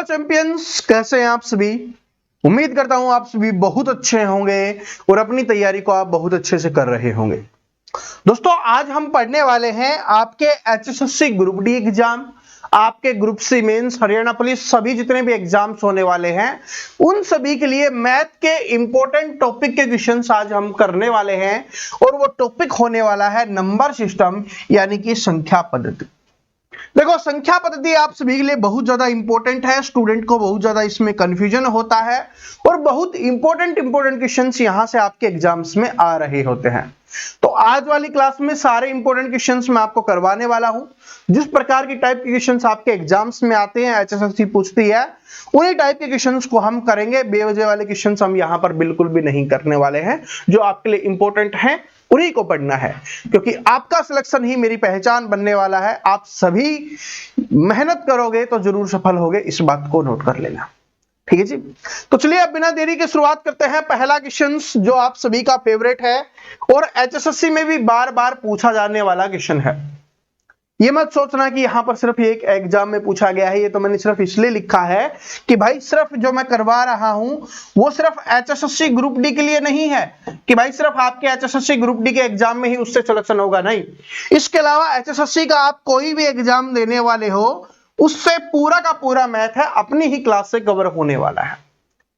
Champions, कैसे हैं आप सभी? उम्मीद करता हूं आप सभी बहुत अच्छे होंगे और अपनी तैयारी को आप बहुत अच्छे से कर रहे होंगे। दोस्तों, आज हम पढ़ने वाले हैं आपके एचएसएससी ग्रुप डी एग्जाम, आपके group C mains, Haryana police, सभी जितने भी एग्जाम्स होने वाले हैं उन सभी के लिए मैथ के इंपॉर्टेंट टॉपिक के क्वेश्चंस आज हम करने वाले हैं। और वो टॉपिक होने वाला है नंबर सिस्टम, यानी कि संख्या पद्धति। देखो, संख्या पद्धति आप सभी के लिए बहुत ज्यादा इंपॉर्टेंट है। स्टूडेंट को बहुत ज्यादा इसमें कंफ्यूजन होता है और बहुत इंपॉर्टेंट क्वेश्चंस यहां से आपके एग्जाम्स में आ रहे होते हैं। तो आज वाली क्लास में सारे इंपॉर्टेंट क्वेश्चंस मैं आपको करवाने वाला हूं। जिस प्रकार की टाइप के क्वेश्चंस आपके एग्जाम्स में आते हैं, एचएसएससी पूछती है, उन्हीं टाइप के क्वेश्चंस को हम करेंगे। बेवजह वाले क्वेश्चंस हम यहां पर बिल्कुल भी नहीं करने वाले हैं। जो आपके लिए इंपॉर्टेंट है उन्हीं को पढ़ना है, क्योंकि आपका सिलेक्शन ही मेरी पहचान बनने वाला है। आप सभी मेहनत करोगे तो जरूर सफल होगे, इस बात को नोट कर लेना। ठीक है जी। तो चलिए अब बिना देरी के शुरुआत करते हैं। पहला क्वेश्चन जो आप सभी का फेवरेट है और एचएसएससी में भी बार बार पूछा जाने वाला क्वेश्चन है। ये मत सोचना कि यहां पर सिर्फ एक एग्जाम में पूछा गया है। ये तो मैंने सिर्फ इसलिए लिखा है कि भाई सिर्फ जो मैं करवा रहा हूं वो सिर्फ एचएसएससी ग्रुप डी के लिए नहीं है कि भाई सिर्फ आपके एचएसएससी ग्रुप डी के एग्जाम में ही उससे सिलेक्शन होगा, नहीं। इसके अलावा एचएसएससी का आप कोई भी एग्जाम देने वाले हो उससे पूरा का पूरा मैथ है अपनी ही क्लास से कवर होने वाला है।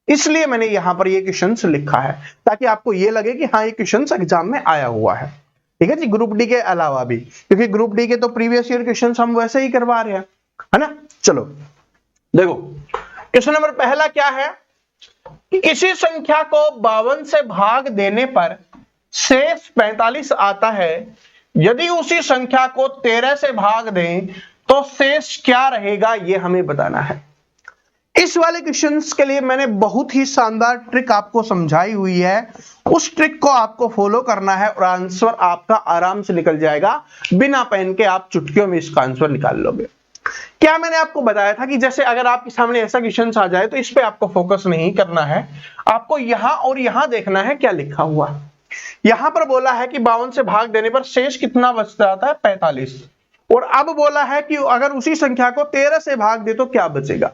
इसलिए मैंने यहां पर ये क्वेश्चंस लिखा है ताकि आपको ये लगे कि हाँ, ये क्वेश्चंस एग्जाम में आया हुआ है। ठीक है जी, ग्रुप डी के अलावा भी, क्योंकि ग्रुप डी के तो प्रीवियस ईयर क्वेश्चंस हम वैसे ही करवा रहे हैं, है ना। चलो देखो, क्वेश्चन नंबर पहला क्या है कि किसी संख्या को 52 से भाग देने पर शेष 45 आता है। यदि उसी संख्या को 13 से भाग दें तो शेष क्या रहेगा, ये हमें बताना है। इस वाले क्वेश्चंस के लिए मैंने बहुत ही शानदार ट्रिक आपको समझाई हुई है। उस ट्रिक को आपको फॉलो करना है और आंसर आपका आराम से निकल जाएगा। बिना पेन के आप चुटकियों में इसका आंसर निकाल लोगे। क्या मैंने आपको बताया था कि जैसे अगर आपके सामने ऐसा क्वेश्चन आ जाए तो इस पे आपको फोकस नहीं करना है, आपको यहां और यहां देखना है क्या लिखा हुआ। यहां पर बोला है कि 52 से भाग देने पर शेष कितना बच जाता है, 45। और अब बोला है कि अगर उसी संख्या को 13 से भाग दे तो क्या बचेगा।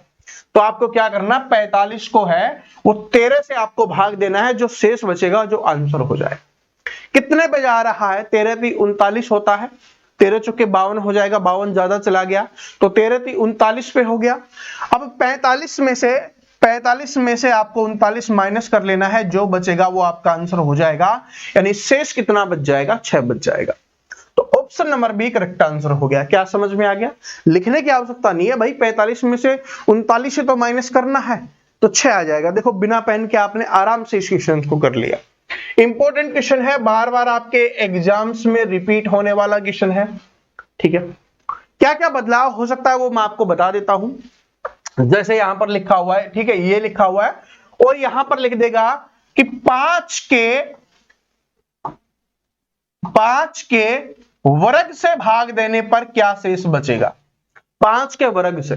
तो आपको क्या करना, 45 को है वो 13 से आपको भाग देना है, जो शेष बचेगा जो आंसर हो जाए। कितने पे जा रहा है, 13 × 3 = 39 होता है। 13 × 4 = 52 हो जाएगा, 52 ज्यादा चला गया तो 13 × 3 = 39 पे हो गया। अब 45 में से आपको 39 माइनस कर लेना है, जो बचेगा वो आपका आंसर हो जाएगा। यानी शेष कितना बच जाएगा, 6 बच जाएगा। तो option number B correct answer हो गया। क्या समझ में आ गया? लिखने की आवश्यकता नहीं है भाई, 45 में से 39 से तो माइनस करना है तो 6 आ जाएगा। देखो, बिना पेन के आपने आराम से इस क्वेश्चन को कर लिया। इंपॉर्टेंट क्वेश्चन है, बार बार आपके एग्जाम्स में रिपीट होने वाला क्वेश्चन है। ठीक है, क्या क्या बदलाव हो सकता है वो मैं आपको बता देता हूं। जैसे यहां पर लिखा हुआ है, ठीक है, ये लिखा हुआ है और यहां पर लिख देगा कि 5 के वर्ग से भाग देने पर क्या शेष बचेगा। 5 के वर्ग से,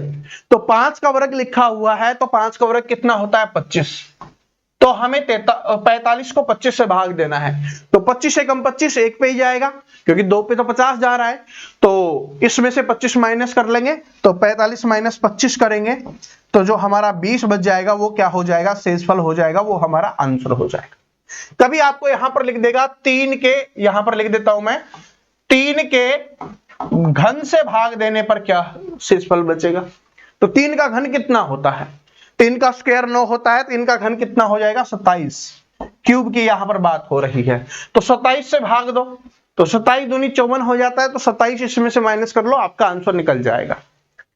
तो 5 का वर्ग लिखा हुआ है तो 5 का वर्ग कितना होता है, 25। तो हमें 45 को 25 से भाग देना है, तो 25 से कम 25 1 पे ही जाएगा, क्योंकि 2 पे तो 50 जा रहा है। तो इसमें से 25 माइनस कर लेंगे तो 45 - 25 करेंगे तो जो हमारा 20 बच जाएगा वो क्या हो जाएगा, शेषफल हो जाएगा, वो हमारा आंसर हो जाएगा। कभी आपको यहां पर लिख देगा 3 के, यहां पर लिख देता हूं मैं, 3 के घन से भाग देने पर क्या शेषफल बचेगा। तो 3 का घन कितना होता है, 3 का स्क्वायर 9 होता है, 3 का घन कितना हो जाएगा, 27। क्यूब की यहां पर बात हो रही है, तो 27 से भाग दो तो 27 दूनी 54 हो जाता है, तो 27 इसमें से माइनस कर लो, आपका आंसर निकल जाएगा।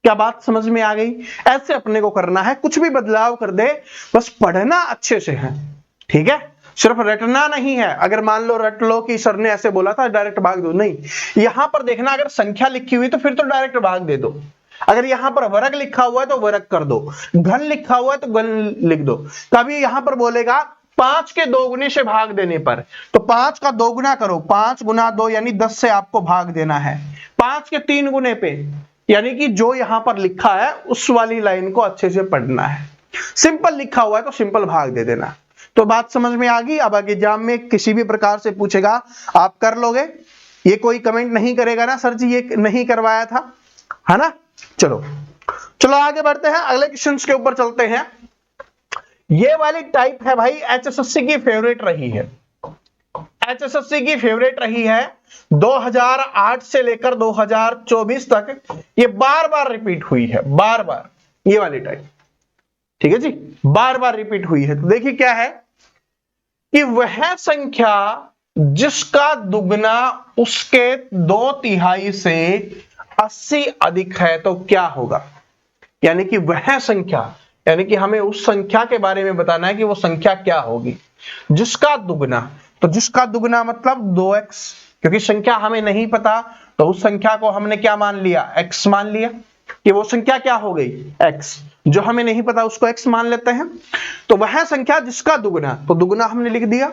क्या बात समझ में आ गई? ऐसे अपने को करना है, कुछ भी बदलाव कर दे, बस पढ़ना अच्छे से है। ठीक है, सिर्फ रटना नहीं है। अगर मान लो रट लो कि सर ने ऐसे बोला था डायरेक्ट भाग दो, नहीं। यहां पर देखना, अगर संख्या लिखी हुई तो फिर तो डायरेक्ट भाग दे दो। अगर यहां पर वर्ग लिखा हुआ है तो वर्ग कर दो, घन लिखा हुआ है तो घन लिख दो। कभी यहां पर बोलेगा 5 के 2 गुने से भाग देने पर, तो 5 का 2 गुना करो, 5 × 2 यानी 10 से आपको भाग देना है। 5 के 3 गुने पे, यानी कि जो यहां पर लिखा है उस वाली लाइन को अच्छे से पढ़ना है। सिंपल लिखा हुआ है तो सिंपल भाग दे देना। तो बात समझ में आ गई। अब एग्जाम में किसी भी प्रकार से पूछेगा आप कर लोगे, ये कोई कमेंट नहीं करेगा ना सर जी ये नहीं करवाया था, है ना। चलो चलो आगे बढ़ते हैं, अगले क्वेश्चंस के ऊपर चलते हैं। ये वाली टाइप है भाई एचएसएससी की फेवरेट रही है, एचएसएससी की फेवरेट रही है 2008 से लेकर 2024 तक, ये बार बार रिपीट हुई है, बार बार ये वाली टाइप, ठीक है जी, बार बार रिपीट हुई है। तो देखिए क्या है कि वह संख्या जिसका दुगना उसके 2/3 से 80 अधिक है तो क्या होगा। यानी कि वह संख्या, यानी कि हमें उस संख्या के बारे में बताना है कि वो संख्या क्या होगी जिसका दुगना, तो जिसका दुगना मतलब 2x, क्योंकि संख्या हमें नहीं पता तो उस संख्या को हमने क्या मान लिया, x मान लिया कि वो संख्या क्या हो गई, x, जो हमें नहीं पता उसको x मान लेते हैं। तो वह संख्या जिसका दुगना, तो दुगना हमने लिख दिया,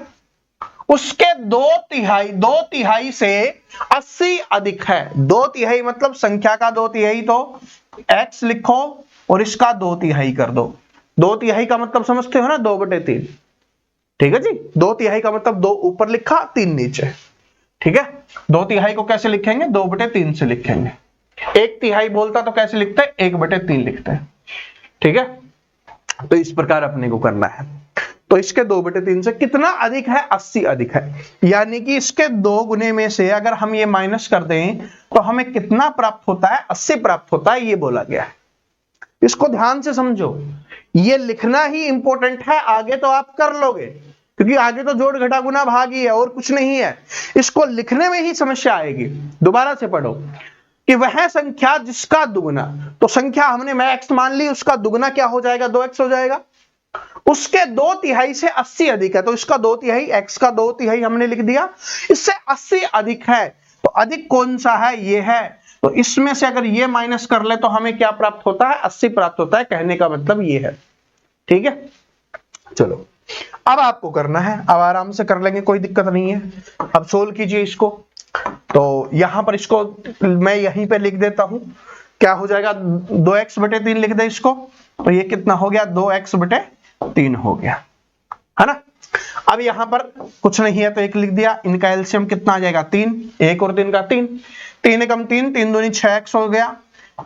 उसके 2/3 से 80 अधिक है। 2/3 मतलब संख्या का 2/3, तो x लिखो और इसका 2/3 कर दो। 2/3 का मतलब समझते हो ना, 2/3, ठीक है जी। 2/3 का मतलब 2 ऊपर लिखा 3 नीचे, ठीक है। 2/3 को कैसे लिखेंगे, 2/3 से लिखेंगे। 1/3 बोलता तो कैसे लिखते हैं, 1/3 लिखते हैं, ठीक है। तो इस प्रकार अपने को करना है। तो इसके 2/3 से कितना अधिक है, 80 अधिक है, यानी कि इसके 2 गुने में से अगर हम ये माइनस कर दें तो हमें कितना प्राप्त होता है, 80 प्राप्त होता है, ये बोला गया है। इसको ध्यान से समझो, ये लिखना ही इंपॉर्टेंट है, आगे तो आप कर लोगे क्योंकि आगे तो जोड़ घटा गुना भाग ही है और कुछ नहीं है। इसको लिखने में ही समस्या आएगी। दोबारा से पढ़ो कि वह संख्या जिसका दुगना, तो संख्या हमने मैं x मान ली, उसका दुगना क्या हो जाएगा, 2x हो जाएगा। उसके 2/3 से 80 अधिक है, तो इसका 2/3, x का 2/3 हमने लिख दिया, इससे 80 अधिक है, तो अधिक कौन सा है, ये है। तो इसमें से अगर ये माइनस कर ले तो हमें क्या प्राप्त होता है, 80 प्राप्त होता है, कहने का मतलब ये है, ठीक है। चलो अब आपको करना है, अब आराम से कर लेंगे, कोई दिक्कत नहीं है। अब सोल्व कीजिए इसको। तो यहां पर इसको मैं यहीं पे लिख देता हूं, क्या हो जाएगा, 2x/3 लिख दे इसको, तो ये कितना हो गया, 2x/3 हो गया, है ना। अब यहां पर कुछ नहीं है तो 1 लिख दिया, इनका एलसीएम कितना आ जाएगा, 3, 1 और 3 का 3, 3 एकम 3, 3 दूनी 6x हो गया,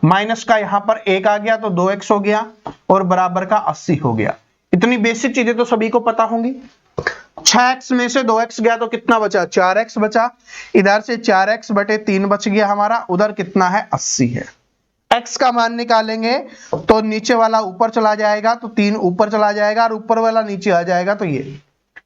माइनस का यहां पर 1 आ गया तो 2x हो गया, और बराबर का 80 हो गया। इतनी बेसिक चीजें तो सभी को पता होंगी। 6x में से 2x गया तो कितना बचा, 4x बचा, इधर से 4x/3 बच गया हमारा, उधर कितना है, 80 है। x का मान निकालेंगे तो नीचे वाला ऊपर चला जाएगा, तो 3 ऊपर चला जाएगा और ऊपर वाला नीचे आ जाएगा, तो ये,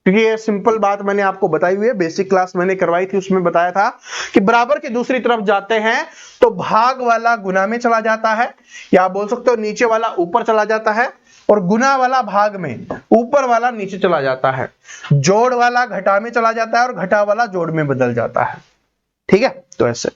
क्योंकि ये सिंपल बात मैंने आपको बताई हुई है, बेसिक क्लास मैंने करवाई थी, उसमें बताया था कि बराबर की दूसरी तरफ जाते हैं तो भाग वाला गुना में चला जाता है, या बोल सकते हो नीचे वाला ऊपर चला जाता है और गुना वाला भाग में, ऊपर वाला नीचे चला जाता है, जोड़ वाला घटा में चला जाता है और घटा वाला जोड़ में बदल जाता है, ठीक है। तो ऐसे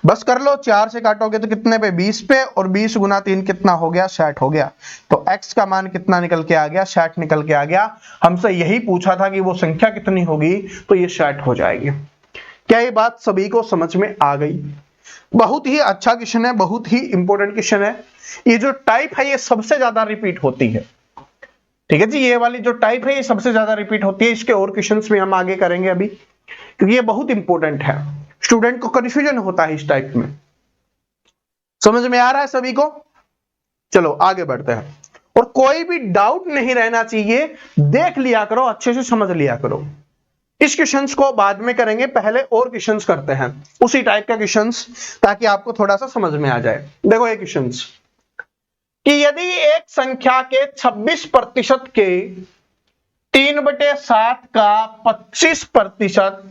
बस कर लो, 4 से काटोगे तो कितने पे, 20 पे, और 20 गुना 3 कितना हो गया, 60 हो गया। तो x का मान कितना निकल के आ गया, 60 निकल के आ गया। हमसे यही पूछा था कि वो संख्या कितनी होगी, तो ये 60 हो जाएगी। क्या ये बात सभी को समझ में आ गई। बहुत ही अच्छा क्वेश्चन है, बहुत ही इंपॉर्टेंट क्वेश्चन है। ये जो टाइप है ये सबसे ज्यादा रिपीट होती है, ठीक है जी। ये वाली जो टाइप है ये सबसे ज्यादा रिपीट होती है। इसके और क्वेश्चंस में हम आगे करेंगे अभी, क्योंकि ये बहुत इंपॉर्टेंट है, स्टूडेंट को कंफ्यूजन होता है इस टाइप में। समझ में आ रहा है सभी को। चलो आगे बढ़ते हैं, और कोई भी डाउट नहीं रहना चाहिए, देख लिया करो, अच्छे से समझ लिया करो। इस क्वेश्चंस को बाद में करेंगे, पहले और क्वेश्चंस करते हैं उसी टाइप का क्वेश्चंस, ताकि आपको थोड़ा सा समझ में आ जाए। देखो ये क्वेश्चंस कि यदि एक संख्या के 26% के 3/7 का 25%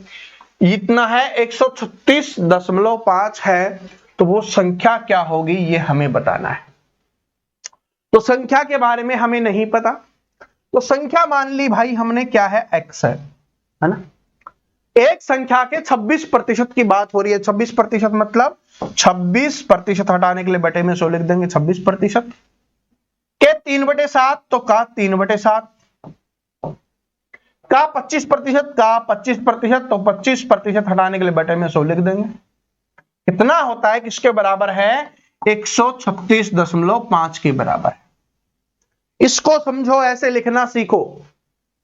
इतना है 136.5 है, तो वो संख्या क्या होगी, ये हमें बताना है। तो संख्या के बारे में हमें नहीं पता, तो संख्या मान ली भाई हमने, क्या है, x है ना। एक संख्या के 26% की बात हो रही है। 26% मतलब 26% हटाने के लिए बटे में 100 लिख देंगे, 26% के 3/7, तो का 3/7 का 25%, का 25%, तो 25% हटाने के लिए बटे में 100 लिख देंगे। कितना होता है, किसके बराबर है, 136.5 के बराबर है। इसको समझो, ऐसे लिखना सीखो,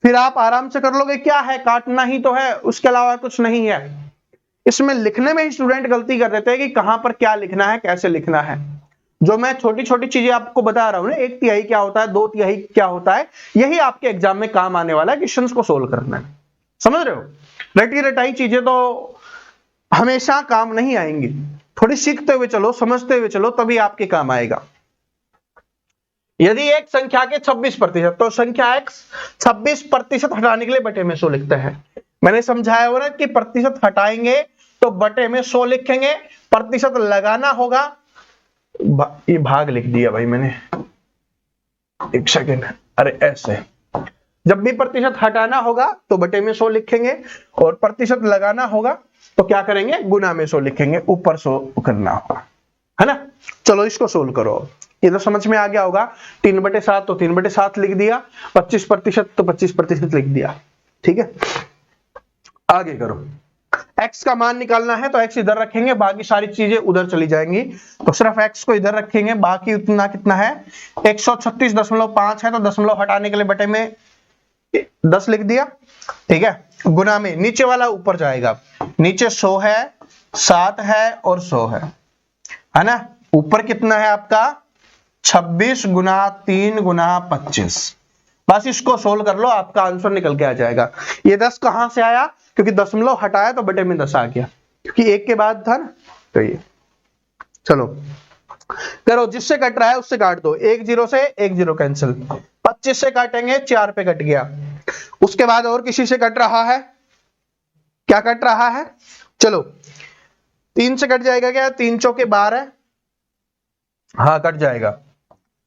फिर आप आराम से कर लोगे। क्या है, काटना ही तो है, उसके अलावा कुछ नहीं है। इसमें लिखने में ही स्टूडेंट गलती कर देते हैं कि कहां पर क्या लिखना है, कैसे लिखना है। जो मैं छोटी छोटी चीजें आपको बता रहा हूं ना, 1/3 क्या होता है, 2/3 क्या होता है, यही आपके एग्जाम में काम आने वाला है, क्वेश्चंस को सोल्व करना है। समझ रहे हो? रटी रटाई चीजें तो हमेशा काम नहीं आएंगी, थोड़ी सीखते हुए चलो, समझते हुए चलो, तभी आपके काम आएगा। यदि एक संख्या के 26%, तो संख्या x 26% हटाने के लिए बटे में 100 लिखते हैं। मैंने समझाया हो ना कि प्रतिशत हटाएंगे तो बटे में 100 लिखेंगे, प्रतिशत लगाना होगा, ये भाग लिख दिया भाई मैंने, एक सेकेंड, अरे ऐसे, जब भी प्रतिशत हटाना होगा तो बटे में 100 लिखेंगे, और प्रतिशत लगाना होगा तो क्या करेंगे, गुना में 100 लिखेंगे, ऊपर 100 करना होगा, है ना। चलो इसको सोल्व करो, ये तो समझ में आ गया होगा। 3/7 तो 3/7 लिख दिया, 25% तो 25% लिख दिया, ठीक है। आगे करो, x का मान निकालना है तो x इधर रखेंगे, बाकी सारी चीजें उधर चली जाएंगी, तो सिर्फ x को इधर रखेंगे, बाकी उतना कितना है, 136.5 है, तो दशमलव हटाने के लिए बटे में 10 लिख दिया, ठीक है। गुना में नीचे वाला ऊपर जाएगा, नीचे 100 है, 7 है और 100 है ना। ऊपर कितना है आपका, 26 गुना 3 गुना 25, बस इसको सोल्व कर लो, आपका आंसर निकल के आ जाएगा। ये 10 कहां से आया, क्योंकि दशमलव हटाया तो बटे में 10 आ गया, क्योंकि 1 के बाद था ना, तो ये चलो करो, जिससे कट रहा है उससे काट दो, 1 0 से 1 0 कैंसिल, 25 से काटेंगे, 4 पे कट गया। उसके बाद और किसी से कट रहा है, क्या कट रहा है, चलो 3 से कट जाएगा क्या, 3 चौके 12, हाँ कट जाएगा,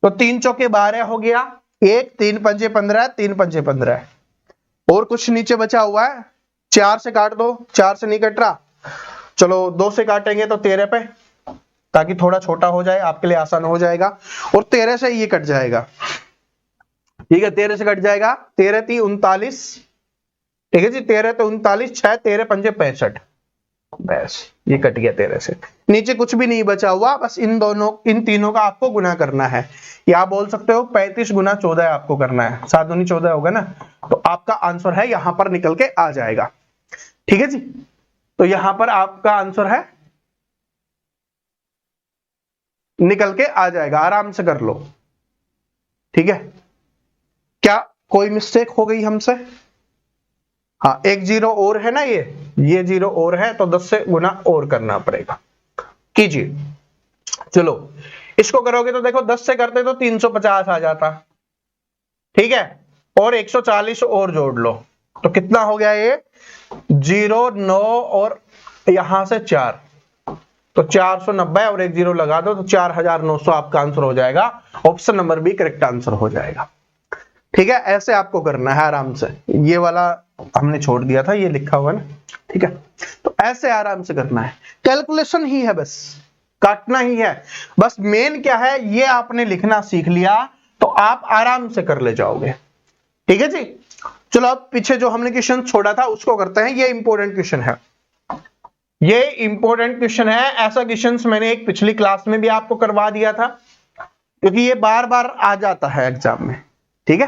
तो 3 चौके 12 हो गया, 1 3 पंजे 15, 3 पंजे 15, और कुछ नीचे बचा हुआ है, 4 से काट दो, 4 से नहीं कट रहा, चलो 2 से काटेंगे तो 13 पे, ताकि थोड़ा छोटा हो जाए, आपके लिए आसान हो जाएगा, और 13 से ये कट जाएगा, ठीक है, 13 से कट जाएगा, 13 3 39, ठीक है जी, 13 तो 39, 6 13 पंजे 65, बस ये कट गया 13 से, नीचे कुछ भी नहीं बचा हुआ, बस इन तीनों का आपको गुना करना है, या बोल सकते हो 35 गुना 14 आपको करना है, 7 दूनी 14 होगा ना, तो आपका आंसर है यहां पर निकल के आ जाएगा, ठीक है जी। तो यहां पर आपका आंसर है निकल के आ जाएगा, आराम से कर लो, ठीक है। क्या कोई मिस्टेक हो गई हमसे, हाँ 1 0 और है ना, ये 0 और है, तो 10 से गुना और करना पड़ेगा, कीजिए। चलो इसको करोगे तो देखो 10 से करते तो 350 आ जाता, ठीक है, और 140 और जोड़ लो, तो कितना हो गया ये, 0 9 और यहां से 4, तो 490 और 1 0 लगा दो, तो 4900 आपका आंसर हो जाएगा, option number B correct answer हो जाएगा, ठीक है। ऐसे आपको करना है आराम से, ये वाला हमने छोड़ दिया था, ये लिखा हुआ है ना, ठीक है, तो ऐसे आराम से करना है, कैलकुलेशन ही है, बस काटना ही है, बस मेन क्या है, ये आपने लिखना सीख लिया तो आप आराम से कर ले जाओगे, ठीक है जी। चलो अब पीछे जो हमने क्वेश्चन छोड़ा था उसको करते हैं, ये इंपॉर्टेंट क्वेश्चन है, ये इंपॉर्टेंट क्वेश्चन है, ऐसा क्वेश्चन मैंने एक पिछली क्लास में भी आपको करवा दिया था, क्योंकि ये बार बार आ जाता है एग्जाम में, ठीक है।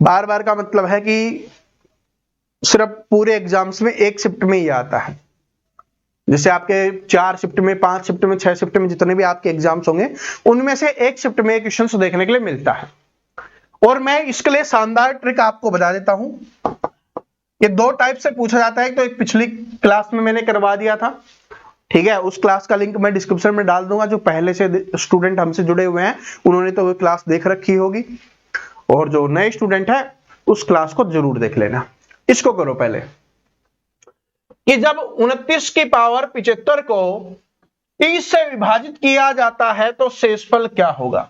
बार बार का मतलब है कि सिर्फ पूरे एग्जाम्स में एक शिफ्ट में ही आता है, जैसे आपके 4 शिफ्ट में, 5 शिफ्ट में, 6 शिफ्ट में, जितने भी आपके एग्जाम्स होंगे उनमें से एक शिफ्ट में क्वेश्चन देखने के लिए मिलता है। और मैं इसके लिए शानदार ट्रिक आपको बता देता हूं, ये 2 टाइप से पूछा जाता है, तो एक पिछली क्लास में मैंने करवा दिया था, ठीक है, उस क्लास का लिंक मैं डिस्क्रिप्शन में डाल दूंगा, जो पहले से स्टूडेंट हमसे जुड़े हुए हैं उन्होंने तो वो क्लास देख रखी होगी, और जो नए स्टूडेंट है उस क्लास को जरूर देख लेना। इसको करो पहले कि जब 29 की पावर 75 को 30 से विभाजित किया जाता है तो शेषफल क्या होगा।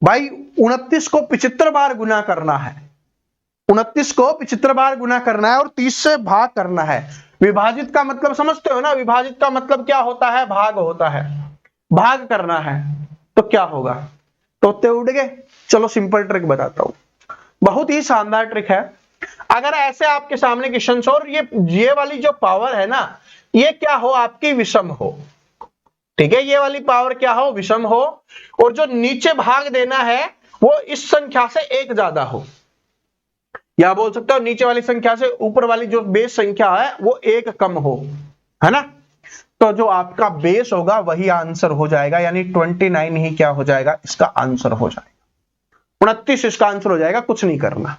भाई 29 को 75 बार गुना करना है, 29 को 75 बार गुना करना है और 30 से भाग करना है। विभाजित का मतलब समझते हो ना, विभाजित का मतलब क्या होता है, भाग होता है, भाग करना है, तो क्या होगा, तोते उड़ गए। चलो सिंपल ट्रिक बताता हूं, बहुत ही शानदार ट्रिक है। अगर ऐसे आपके सामने क्वेश्चन और ये वाली जो पावर है ना, ये क्या हो, आपकी विषम हो, ठीक है, ये वाली पावर क्या हो, विषम हो, और जो नीचे भाग देना है वो इस संख्या से एक ज्यादा हो, या बोल सकते हो नीचे वाली संख्या से ऊपर वाली जो बेस संख्या है वो एक कम हो, है ना। तो जो आपका बेस होगा वही आंसर हो जाएगा, यानी 29 ही क्या हो जाएगा, इसका आंसर हो जाएगा। 29 इसका आंसर हो जाएगा, कुछ नहीं करना।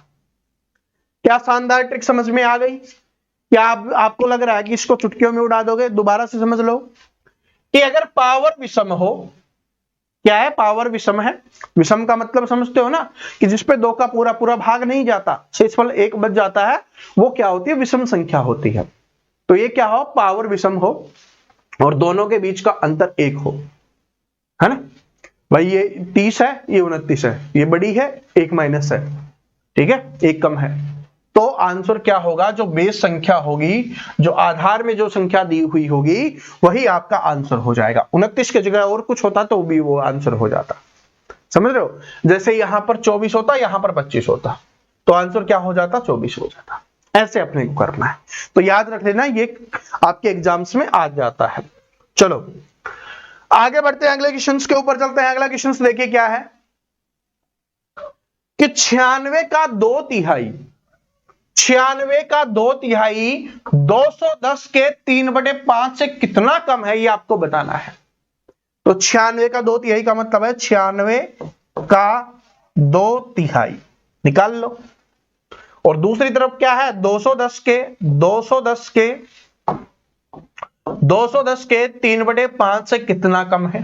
क्या शानदार ट्रिक समझ में आ गई? क्या आपको लग रहा है कि इसको चुटकियों में उड़ा दोगे? दोबारा से समझ लो कि अगर पावर विषम हो, क्या है, पावर विषम है। विषम का मतलब समझते हो ना, कि जिसपे 2 का पूरा पूरा भाग नहीं जाता, शेषफल 1 बच जाता है, वो क्या होती है, विषम संख्या होती है। तो ये क्या हो, पावर विषम हो और दोनों के बीच का अंतर 1 हो, है ना भाई। ये 30 है, ये 29 है, ये बड़ी है, 1 माइनस है, ठीक है, 1 कम है। तो आंसर क्या होगा, जो बेस संख्या होगी, जो आधार में जो संख्या दी हुई होगी, वही आपका आंसर हो जाएगा। 29 की जगह और कुछ होता तो भी वो आंसर हो जाता। समझ रहे हो? जैसे यहां पर 24 होता, यहां पर 25 होता, तो आंसर क्या हो जाता, 24 हो जाता। ऐसे अपने को करना है। तो याद रख लेना, ये आपके एग्जाम्स में आ जाता है। चलो आगे बढ़ते हैं, अगले क्वेश्चन के ऊपर चलते हैं। अगला क्वेश्चन देखिए क्या है कि 96 का 2/3, 96 का 2/3 210 के 3/5 से कितना कम है, ये आपको बताना है। तो 96 का 2/3 का मतलब है 96 का 2/3 निकाल लो। और दूसरी तरफ क्या है, 210 के 3/5 से कितना कम है,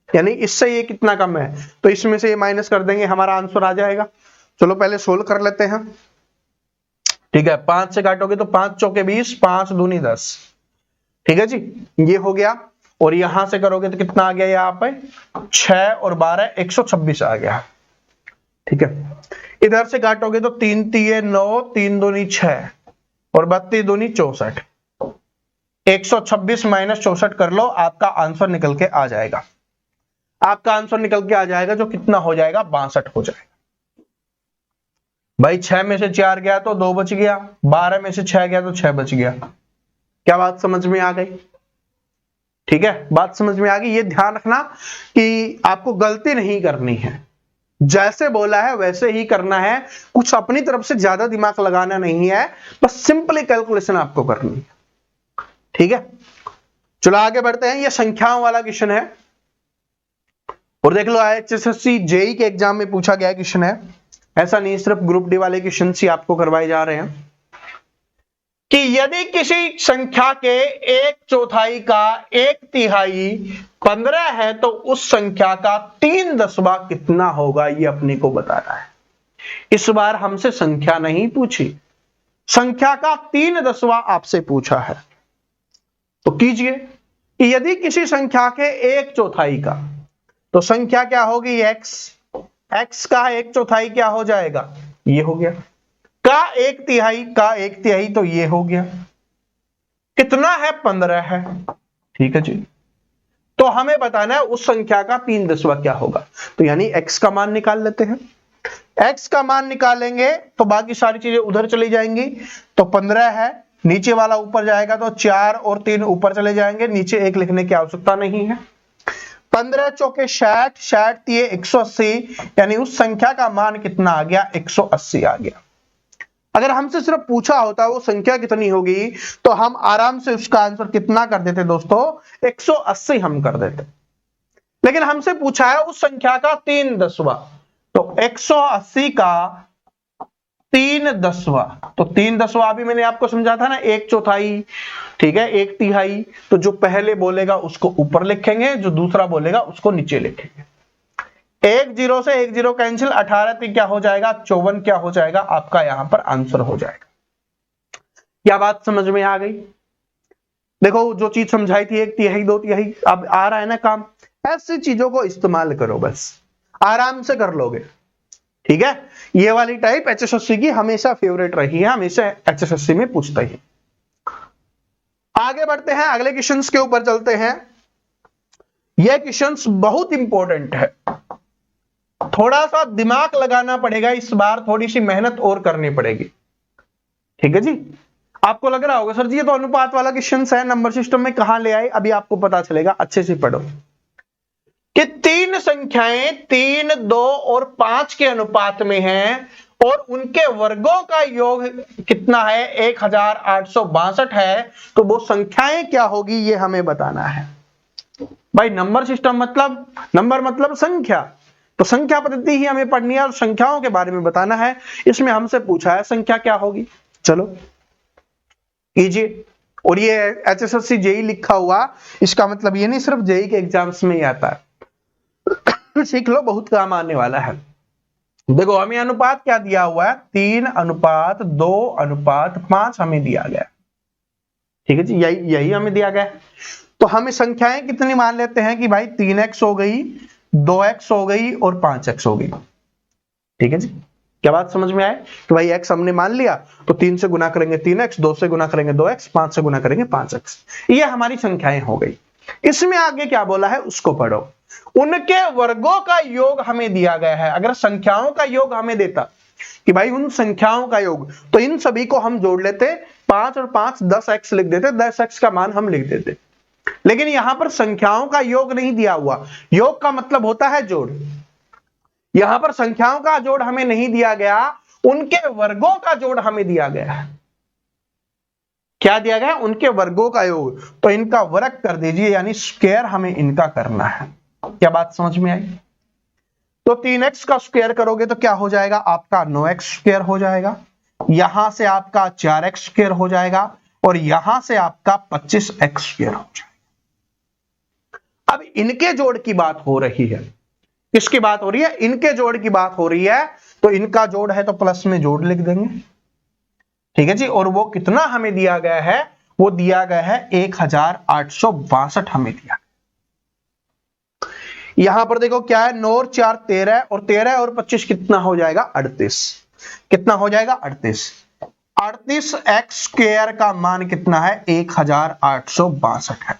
यानी इससे ये कितना कम है, तो इसमें से ये माइनस कर देंगे, हमारा आंसर आ जाएगा। चलो पहले सोल्व कर लेते हैं, ठीक है। 5 से काटोगे तो 5 चौके 20, 5 दूनी 10, ठीक है जी, ये हो गया। और यहां से करोगे तो कितना आ गया, यहाँ पे 6 और 12 126 आ गया, ठीक है। इधर से काटोगे तो 3 3 9, 3 दूनी 6 और 32 दूनी 64, 126 माइनस 64 कर लो, आपका आंसर निकल के आ जाएगा। आपका आंसर निकल के आ जाएगा, जो कितना हो जाएगा, 62 हो जाएगा। भाई 6 में से 4 गया तो 2 बच गया, 12 में से 6 गया तो 6 बच गया। क्या बात समझ में आ गई? ठीक है, बात समझ में आ गई। ये ध्यान रखना कि आपको गलती नहीं करनी है, जैसे बोला है वैसे ही करना है, कुछ अपनी तरफ से ज्यादा दिमाग लगाना नहीं है, बस सिंपली कैलकुलेशन आपको करनी है, ठीक है। चलो आगे बढ़ते हैं, ये संख्याओं वाला क्वेश्चन है और देख लो HSSC जेई के एग्जाम में पूछा गया क्वेश्चन है। ऐसा नहीं, सिर्फ ग्रुप डी वाले क्वेश्चन ही आपको करवाए जा रहे हैं कि यदि किसी संख्या के 1/4 का 1/3 15 है तो उस संख्या का 3/10 कितना होगा, ये अपने को बताना है। इस बार हमसे संख्या नहीं पूछी, संख्या का 3/10 आपसे पूछा है। तो कीजिए कि यदि किसी संख्या के 1/4 का, तो संख्या क्या होगी, x का 1/4 क्या हो जाएगा, ये हो गया, का 1/3 तो ये हो गया, कितना है, 15 है, ठीक है जी। तो हमें बताना है उस संख्या का 3/10 क्या होगा। तो यानी x का मान निकाल लेते हैं। x का मान निकालेंगे तो बाकी सारी चीजें उधर चली जाएंगी, तो 15 है, नीचे वाला ऊपर जाएगा तो 4 और 3 ऊपर चले जाएंगे, नीचे 1 लिखने की आवश्यकता नहीं है। 15 चौके 60, 60 दिए 180, यानी उस संख्या का मान कितना आ गया, 180 आ गया। अगर हमसे सिर्फ पूछा होता वो संख्या कितनी होगी, तो हम आराम से उसका आंसर कितना कर देते दोस्तों, 180 हम कर देते। लेकिन हमसे पूछा है उस संख्या का 3/10, तो 180 का 3/10, तो 3/10 अभी मैंने आपको समझा था ना, 1/4, ठीक है, 1/3। तो जो पहले बोलेगा उसको ऊपर लिखेंगे, जो दूसरा बोलेगा उसको नीचे लिखेंगे। 1 0 से 1 0 कैंसिल, 18 3 क्या हो जाएगा, 54 क्या हो जाएगा, आपका यहां पर आंसर हो जाएगा। क्या बात समझ में आ गई? देखो जो चीज समझाई थी 1/3 2/3, अब आ रहा है ना काम। ऐसी चीजों को इस्तेमाल करो, बस आराम से कर लोगे, ठीक है। ये वाली टाइप HSSC की हमेशा फेवरेट रही है, हमेशा HSSC में पूछता ही। आगे बढ़ते हैं, अगले क्वेश्चंस के ऊपर चलते हैं। यह क्वेश्चंस बहुत इंपॉर्टेंट है, थोड़ा सा दिमाग लगाना पड़ेगा, इस बार थोड़ी सी मेहनत और करनी पड़ेगी, ठीक है जी। आपको लग रहा होगा सर जी ये तो अनुपात वाला क्वेश्चन है, नंबर सिस्टम में कहां ले आए, अभी आपको पता चलेगा, अच्छे से पढ़ो कि 3 संख्याएं 3, 2 और 5 के अनुपात में हैं और उनके वर्गों का योग कितना है, 1862 है, तो वो संख्याएं क्या होगी ये हमें बताना है भाई। नंबर सिस्टम मतलब, नंबर मतलब संख्या, तो संख्या पद्धति ही हमें पढ़नी है और संख्याओं के बारे में बताना है। इसमें हमसे पूछा है संख्या क्या होगी, चलो कीजिए। और ये HSSC जेई लिखा हुआ, इसका मतलब ये नहीं सिर्फ जेई के एग्जाम्स में ही आता है, सीख लो, बहुत काम आने वाला है। देखो हमें अनुपात क्या दिया हुआ है, 3:2:5 हमें दिया गया, ठीक है जी, यही हमें दिया गया। तो हमें संख्याएं कितनी मान लेते हैं कि भाई 3x हो गई, 2x हो गई और 5x हो गई, ठीक है जी। क्या बात समझ में आए कि भाई x हमने मान लिया तो 3 से गुना करेंगे 3x, 2 से गुना करेंगे 2x, 5 से गुना करेंगे 5x, ये हमारी संख्याएं हो गई। इसमें आगे क्या बोला है उसको पढ़ो। उनके वर्गों का योग हमें दिया गया है। अगर संख्याओं का योग हमें देता कि भाई उन संख्याओं का योग, तो इन सभी को हम जोड़ लेते, 5 और 5 10x लिख देते, 10x का मान हम लिख देते। लेकिन यहां पर संख्याओं का योग नहीं दिया हुआ, योग का मतलब होता है जोड़। यहां पर संख्याओं का जोड़ हमें नहीं दिया गया, उनके वर्गों का जोड़ हमें दिया गया है। क्या दिया गया, उनके वर्गों का योग, तो इनका वर्ग कर दीजिए, यानी स्क्वायर हमें इनका करना है। क्या बात समझ में आई। तो 3x का स्क्वायर करोगे तो क्या हो जाएगा, आपका 9x स्क्वायर हो जाएगा, यहां से आपका 4x स्क्वायर हो जाएगा और यहां से आपका 25x स्क्वायर हो जाएगा। अब इनके जोड़ की बात हो रही है, किसकी बात हो रही है, इनके जोड़ की बात हो रही है। तो इनका जोड़ है तो प्लस में जोड़ लिख देंगे, ठीक है जी। और वो कितना हमें दिया गया है, वो दिया गया है 1862 हमें दिया। यहां पर देखो क्या है, 9 और 4 13 और 13 और 25 कितना हो जाएगा 38, कितना हो जाएगा 38। 38x स्क्वायर का मान कितना है 1862 है।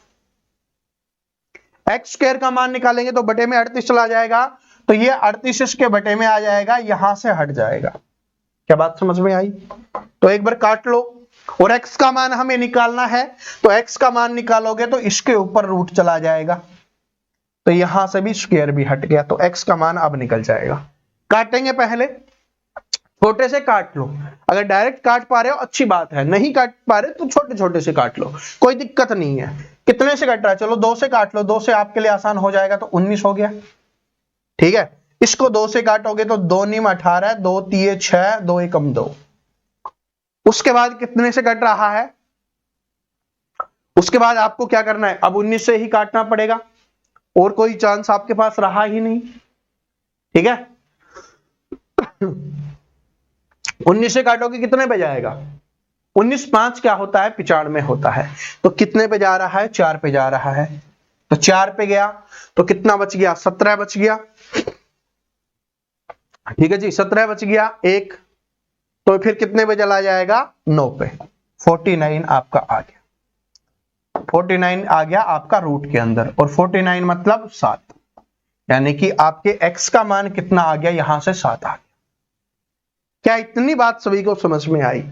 x स्क्वायर का मान निकालेंगे तो बटे में 38 चला जाएगा, तो ये 38 इसके बटे में आ जाएगा, यहां से हट जाएगा। क्या बात समझ में आई। तो एक बार काट लो, और x का मान हमें निकालना है, तो x का मान निकालोगे तो इसके ऊपर रूट चला जाएगा, तो यहां से भी स्क्वायर भी हट गया, तो x का मान अब निकल जाएगा। काटेंगे, पहले छोटे से काट लो, अगर डायरेक्ट काट पा रहे हो अच्छी बात है, नहीं काट पा रहे तो छोटे छोटे से काट लो, कोई दिक्कत नहीं है। कितने से कट रहा है, चलो 2 से काट लो, 2 से आपके लिए आसान हो जाएगा, तो 19 हो गया, ठीक है। इसको 2 से काटोगे तो 2 नीम 18, 2 3 6, 2 एकम 2। उसके बाद कितने से कट रहा है, उसके बाद आपको क्या करना है, अब 19 से ही काटना पड़ेगा, और कोई चांस आपके पास रहा ही नहीं, ठीक है। 19 से काटोगे कितने पे जाएगा, 19 5 क्या होता है 95 होता है, तो कितने पे जा रहा है 4 पे जा रहा है, तो 4 पे गया तो कितना बच गया 17 बच गया, ठीक है जी 17 बच गया एक, तो फिर कितने पे चला जाएगा 9 पे, 49 आपका आ गया, 49 आ गया आपका रूट के अंदर, और 49 मतलब 7, यानी कि आपके x का मान कितना आ गया, यहां से 7 आ गया। क्या इतनी बात सभी को समझ में आई,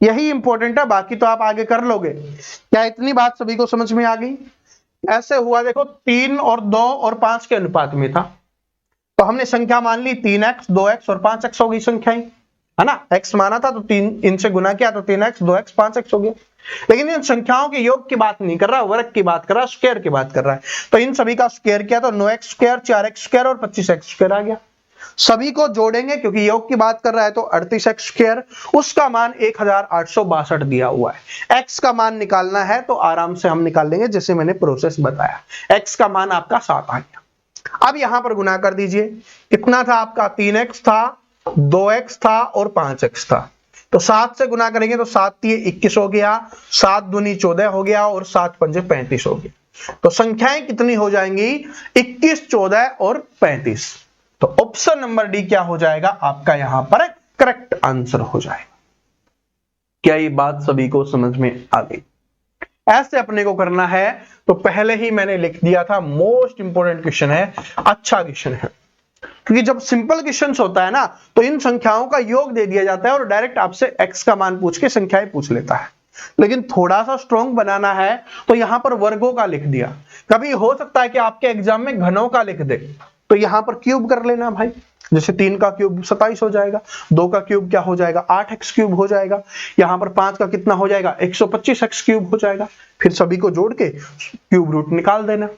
यही इंपॉर्टेंट है, बाकी तो आप आगे कर लोगे। क्या इतनी बात सभी को समझ में आ गई। ऐसे हुआ, देखो 3 और 2 और 5 के अनुपात में था, तो हमने संख्या मान ली 3x 2x और 5x हो गई संख्याएं, है ना। x माना था तो 3 इनसे गुना किया तो 3x 2x 5x हो गया। लेकिन इन संख्याओं के योग की बात नहीं कर रहा, वर्ग की बात कर रहा, स्क्वायर की बात कर रहा है। तो इन सभी का स्क्वायर किया तो 9x स्क्वायर 4x स्क्वायर और 25x स्क्वायर आ गया। सभी को जोड़ेंगे क्योंकि योग की बात कर रहा है, तो 38x स्क्वायर, उसका मान 1862 दिया हुआ है। x का मान निकालना है तो आराम से हम निकाल लेंगे, जैसे मैंने प्रोसेस बताया। x का मान आपका 7 आ गया। अब यहां पर गुना कर दीजिए, कितना था आपका 3x था, 2x था और 5x था, तो 7 से गुना करेंगे तो 7 3 21 हो गया, 7 दूनी 14 हो गया और 7 पंजे 35 हो गया। तो संख्याएं कितनी हो जाएंगी 21 14 और 35। तो ऑप्शन नंबर डी क्या हो जाएगा आपका, यहां पर करेक्ट आंसर हो जाएगा। क्या ये बात सभी को समझ में आ गई। ऐसे अपने को करना है, तो पहले ही मैंने लिख दिया था, मोस्ट इंपोर्टेंट क्वेश्चन है, अच्छा क्वेश्चन है। क्योंकि जब सिंपल क्वेश्चन होता है ना, तो इन संख्याओं का योग दे दिया जाता है और डायरेक्ट आपसे x का मान पूछ के संख्याएं पूछ लेता है। लेकिन थोड़ा सा स्ट्रॉन्ग बनाना है तो यहां पर वर्गों का लिख दिया। कभी हो सकता है कि आपके एग्जाम में घनों का लिख दे, तो यहां पर क्यूब कर लेना भाई, जैसे 3 का क्यूब 27 हो जाएगा, 2 का क्यूब क्या हो जाएगा 8x क्यूब हो जाएगा, यहाँ पर 5 का कितना हो जाएगा 125x क्यूब हो जाएगा। फिर सभी को जोड़ के क्यूब रूट निकाल देना।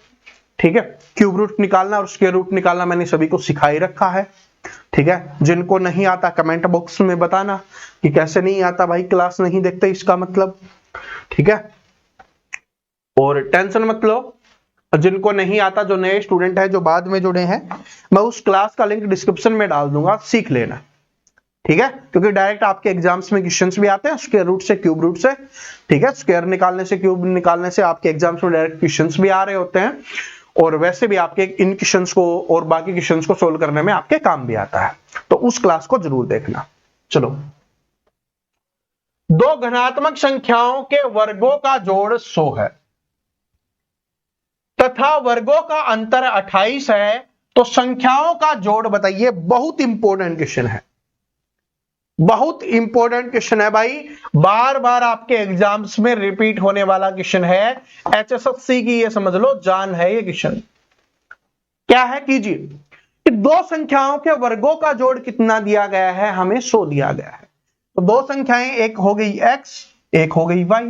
ठीक है, क्यूब रूट निकालना और स्क्वायर रूट निकालना मैंने सभी को सिखा ही रखा है। ठीक है, जिनको नहीं आता कमेंट बॉक्स में बताना कि कैसे नहीं आता भाई, क्लास नहीं देखते इसका मतलब। ठीक है, और टेंशन मत लो, जिनको नहीं आता, जो नए स्टूडेंट है जो बाद में जुड़े हैं, मैं उस क्लास का लिंक डिस्क्रिप्शन में डाल दूंगा, सीख लेना। ठीक है, क्योंकि डायरेक्ट आपके एग्जाम्स में क्वेश्चंस भी आते हैं स्क्वायर रूट से, क्यूब रूट से। ठीक है, स्क्वायर निकालने से, क्यूब निकालने से आपके एग्जाम्स में डायरेक्ट क्वेश्चंस भी आ रहे होते हैं, और वैसे भी आपके इन क्वेश्चंस को और बाकी क्वेश्चंस को सोल्व करने में आपके काम भी आता है, तो उस क्लास को जरूर देखना। चलो, दो घनात्मक संख्याओं के वर्गों का जोड़ 100 है तथा वर्गों का अंतर 28 है, तो संख्याओं का जोड़ बताइए। बहुत इंपॉर्टेंट क्वेश्चन है, बहुत इंपॉर्टेंट क्वेश्चन है भाई, बार बार आपके एग्जाम्स में रिपीट होने वाला क्वेश्चन है। HSSC की ये समझ लो जान है ये क्वेश्चन। क्या है कीजिए कि दो संख्याओं के वर्गों का जोड़ कितना दिया गया है, हमें 100 दिया गया है। तो दो संख्याएं, एक हो गई x, एक हो गई y,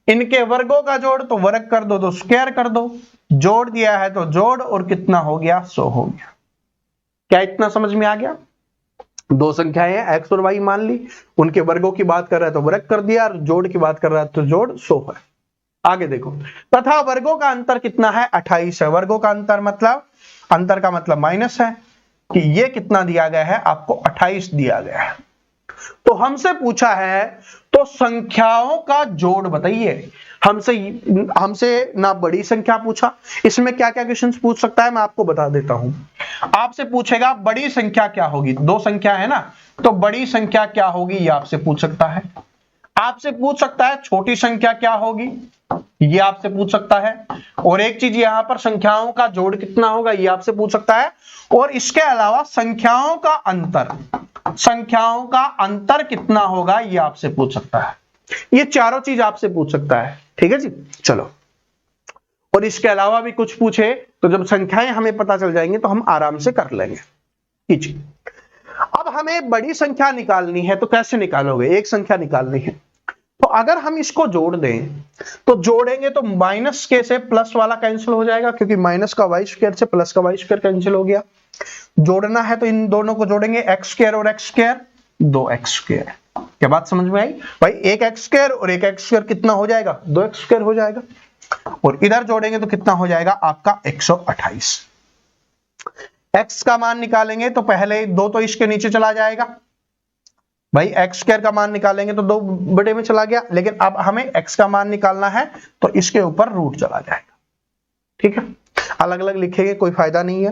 इनके वर्गों का जोड़ तो वर्ग कर दो तो स्क्वायर कर दो, जोड़ दिया है तो जोड़, और कितना हो गया 100 हो गया। क्या इतना समझ में आ गया? दो संख्याएं हैं x और y मान ली, उनके वर्गों की बात कर रहा है तो वर्ग कर दिया, और जोड़ की बात कर रहा है तो जोड़ 100 है। आगे देखो, तथा वर्गों का अंतर कितना है 28 है। वर्गों का अंतर मतलब, अंतर का मतलब माइनस है, कि ये कितना दिया गया है आपको 28 दिया गया है। तो हमसे पूछा है तो संख्याओं का जोड़ बताइए। हमसे ना बड़ी संख्या पूछा, इसमें क्या क्या क्वेश्चंस पूछ सकता है मैं आपको बता देता हूं। आपसे पूछेगा बड़ी संख्या क्या होगी, दो संख्या है ना, तो बड़ी संख्या क्या होगी ये आपसे पूछ सकता है। आपसे पूछ सकता है छोटी संख्या क्या होगी, ये आपसे पूछ सकता है। और एक चीज यहां पर संख्याओं का जोड़ कितना होगा ये आपसे पूछ सकता है। और इसके अलावा संख्याओं का अंतर, संख्याओं का अंतर कितना होगा ये आपसे पूछ सकता है। ये चारों चीज आपसे पूछ सकता है। ठीक है जी, चलो। और इसके अलावा भी कुछ पूछे तो जब संख्याएं हमें पता चल जाएंगे तो हम आराम से कर लेंगे। जी, अब हमें बड़ी संख्या निकालनी है, तो कैसे निकालोगे? एक संख्या निकालनी है, तो अगर हम इसको जोड़ दें तो जोड़ेंगे तो माइनस के से प्लस वाला कैंसिल हो जाएगा, क्योंकि माइनस का वाई स्क्वायर से प्लस का वाई स्क्वायर कैंसिल हो गया। जोड़ना है तो इन दोनों को जोड़ेंगे, एक्स स्क्वायर और एक्स स्क्वायर, 2x स्क्वायर। क्या बात समझ में आई भाई? एक एक्स स्क्वायर और एक एक्स स्क्वायर कितना हो जाएगा? 2x स्क्वायर हो जाएगा। और इधर जोड़ेंगे तो कितना हो जाएगा आपका 128। x का मान निकालेंगे तो पहले 2 तो इसके नीचे चला जाएगा भाई, एक्स स्क्वायर का मान निकालेंगे तो 2 बड़े में चला गया, लेकिन अब हमें x का मान निकालना है तो इसके ऊपर रूट चला जाएगा। ठीक है, अलग अलग लिखेंगे कोई फायदा नहीं है।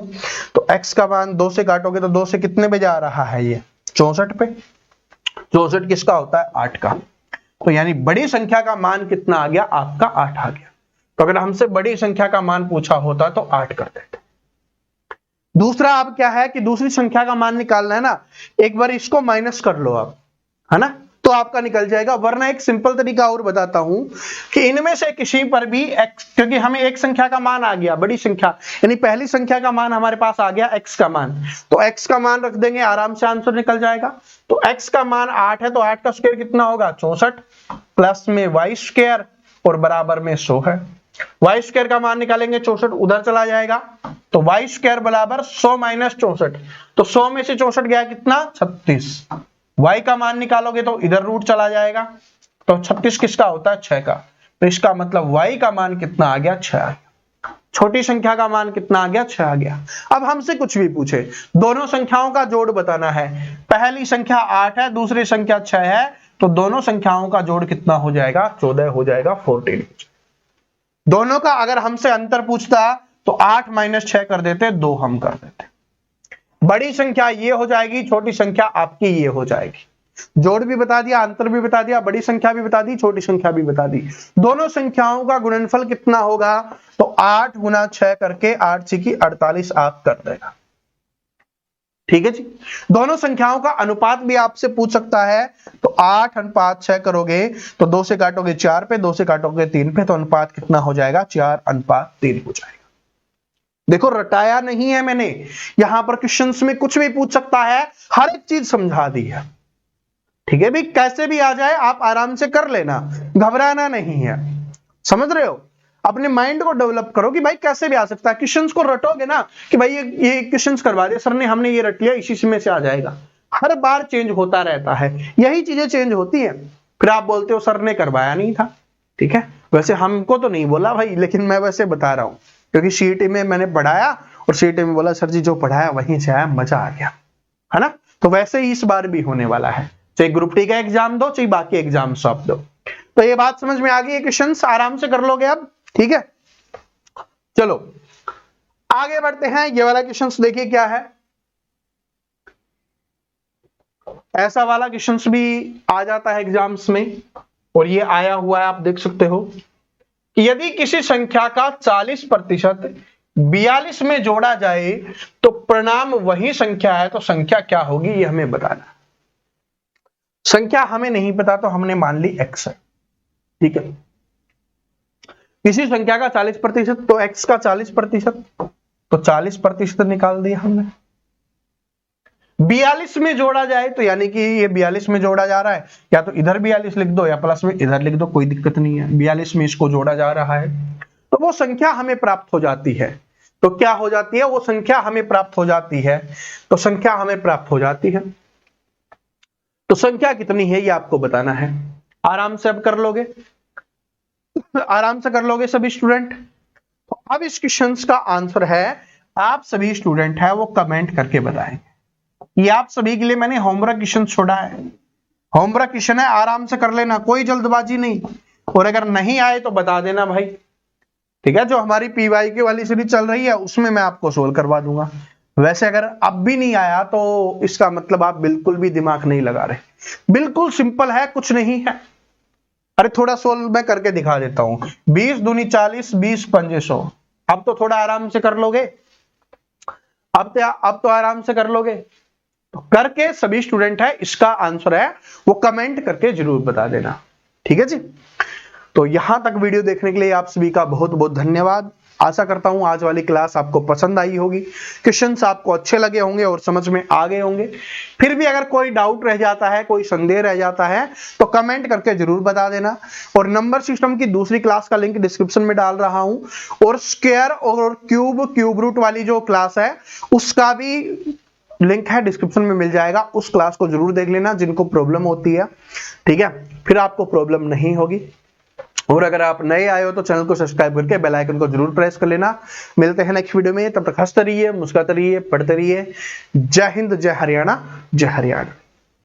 तो x का मान 2 से काटोगे तो 2 से कितने पे जा रहा है ये? 64 पे। 64 किसका होता है? 8 का। तो यानी बड़ी संख्या का मान कितना आ गया आपका? 8 आ गया। तो अगर हमसे बड़ी संख्या का मान पूछा होता तो 8 कर देते। दूसरा अब क्या है कि दूसरी संख्या का मान निकालना है ना, एक बार इसको माइनस कर लो आप, है ना, तो आपका निकल जाएगा। वरना एक सिंपल तरीका और बताता हूं कि इनमें से किसी पर भी x, क्योंकि हमें एक संख्या का मान आ गया, बड़ी संख्या यानी पहली संख्या का मान हमारे पास आ गया x का मान, तो x का मान रख देंगे, आराम से आंसर निकल जाएगा। तो x का मान 8 है तो 8 का स्क्वायर कितना होगा? 64 प्लस में y स्क्वायर और बराबर में 100 है। y स्क्वायर का मान निकालेंगे, 64 उधर चला जाएगा, तो y स्क्वायर बराबर 100 माइनस 64, तो 100 में से 64 गया कितना? 36। y का मान निकालोगे तो इधर रूट चला जाएगा, तो 36 किसका होता है? 6 का। तो इसका मतलब y का मान कितना आ गया? 6 आ गया। छोटी संख्या का मान कितना आ गया? 6 आ गया। अब हमसे कुछ भी पूछे, दोनों संख्याओं का जोड़ बताना है। पहली संख्या 8 है, दूसरी संख्या 6 है, तो दोनों संख्याओं का जोड़ कितना हो जाएगा? 14 हो जाएगा, 14। दोनों का अगर हमसे अंतर पूछता तो 8 माइनस 6 कर देते, 2 हम कर देते। बड़ी संख्या ये हो जाएगी, छोटी संख्या आपकी ये हो जाएगी। जोड़ भी बता दिया, अंतर भी बता दिया, बड़ी संख्या भी बता दी, छोटी संख्या भी बता दी। दोनों संख्याओं का गुणनफल कितना होगा? तो 8 गुना 6 करके 8 6 की 48 आप कर देगा। ठीक है जी। दोनों संख्याओं का अनुपात भी आपसे पूछ सकता है, तो 8 अनुपात 6 करोगे तो 2 से काटोगे 4 पे, 2 से काटोगे 3 पे, तो अनुपात कितना हो जाएगा? 4 अनुपात 3 हो जाएगा। देखो रटाया नहीं है मैंने, यहां पर क्वेश्चंस में कुछ भी पूछ सकता है, हर एक चीज समझा दी है। ठीक है भी, कैसे भी आ जाए आप आराम से कर लेना, घबराना नहीं है। समझ रहे हो? अपने माइंड को डेवलप करो कि भाई कैसे भी आ सकता है। क्वेश्चंस को रटोगे ना कि भाई ये क्वेश्चंस करवा दिए सर ने, हमने ये रट लिया, इसी में से आ जाएगा। हर बार चेंज होता रहता है, यही चीजें चेंज होती हैं, फिर आप बोलते हो सर ने करवाया नहीं था। ठीक है, वैसे हमको तो नहीं बोला भाई, लेकिन मैं वैसे बता रहा हूं क्योंकि सीईटी में मैंने पढ़ाया और सीईटी में बोला सर जी जो पढ़ाया वहीं से आया, मजा आ गया, है ना। तो वैसे ही इस बार भी होने वाला है, चाहे ग्रुप टी का एग्जाम दो चाहे बाकी एग्जाम सौंप दो। तो ये बात समझ में आ गई, क्वेश्चन आराम से कर लोगे अब। ठीक है, चलो आगे बढ़ते हैं। ये वाला क्वेश्चन देखिए क्या है, ऐसा वाला क्वेश्चन भी आ जाता है एग्जाम्स में, और ये आया हुआ है, आप देख सकते हो। यदि किसी संख्या का 40% 42 में जोड़ा जाए तो परिणाम वही संख्या है, तो संख्या क्या होगी ये हमें बताना। संख्या हमें नहीं पता तो हमने मान ली x है। ठीक है, किसी संख्या का 40% तो x का 40%, तो 40% निकाल दिया हमने। 42 में जोड़ा जाए तो यानी कि ये 42 में जोड़ा जा रहा है, या तो इधर 42 लिख दो या प्लस में इधर लिख दो, कोई दिक्कत नहीं है। 42 में इसको जोड़ा जा रहा है तो वो संख्या हमें प्राप्त हो जाती है। तो क्या हो जाती है, वो संख्या हमें प्राप्त हो जाती है। तो संख्या हमें प्राप्त हो जाती है, तो संख्या कितनी है ये आपको बताना है। आराम से अब कर लोगे, आराम से कर लोगे सभी स्टूडेंट। तो अब इस क्वेश्चन का आंसर है, आप सभी स्टूडेंट है वो कमेंट करके बताएंगे। ये आप सभी के लिए मैंने होमवर्क क्वेश्चन छोड़ा है, होमवर्क क्वेश्चन है, आराम से कर लेना, कोई जल्दबाजी नहीं। और अगर नहीं आए तो बता देना भाई। ठीक है, जो हमारी पीवाईक्यू वाली सीरीज चल रही है उसमें मैं आपको सोल्व करवा दूंगा। वैसे अगर अब भी नहीं आया तो इसका मतलब आप बिल्कुल भी दिमाग नहीं लगा रहे, बिल्कुल सिंपल है, कुछ नहीं है। अरे थोड़ा सोल्व मैं करके दिखा देता हूं। 20 दूनी 40, 20 पंजे 100। अब तो थोड़ा आराम से कर लोगे, अब तो आराम से कर लोगे। तो करके सभी स्टूडेंट है इसका आंसर है वो कमेंट करके जरूर बता देना। ठीक है जी, तो यहां तक वीडियो देखने के लिए आप सभी का बहुत बहुत धन्यवाद। आशा करता हूं आज वाली क्लास आपको पसंद आई होगी, क्वेश्चंस आपको अच्छे लगे होंगे और समझ में आ गए होंगे। फिर भी अगर कोई डाउट रह जाता है, कोई संदेह रह जाता है तो कमेंट करके जरूर बता देना। और नंबर सिस्टम की दूसरी क्लास का लिंक डिस्क्रिप्शन में डाल रहा हूं, और स्क्वायर और क्यूब रूट वाली जो क्लास है उसका भी लिंक है डिस्क्रिप्शन में मिल जाएगा। उस क्लास को जरूर देख लेना जिनको प्रॉब्लम होती है। ठीक है, फिर आपको प्रॉब्लम नहीं होगी। और अगर आप नए आए हो तो चैनल को सब्सक्राइब करके बेल आइकन को जरूर प्रेस कर लेना। मिलते हैं नेक्स्ट वीडियो में, तब तक हंसते रहिए, मुस्कुराते रहिए, पढ़ते रहिए। जय हिंद, जय हरियाणा, जय हरियाणा।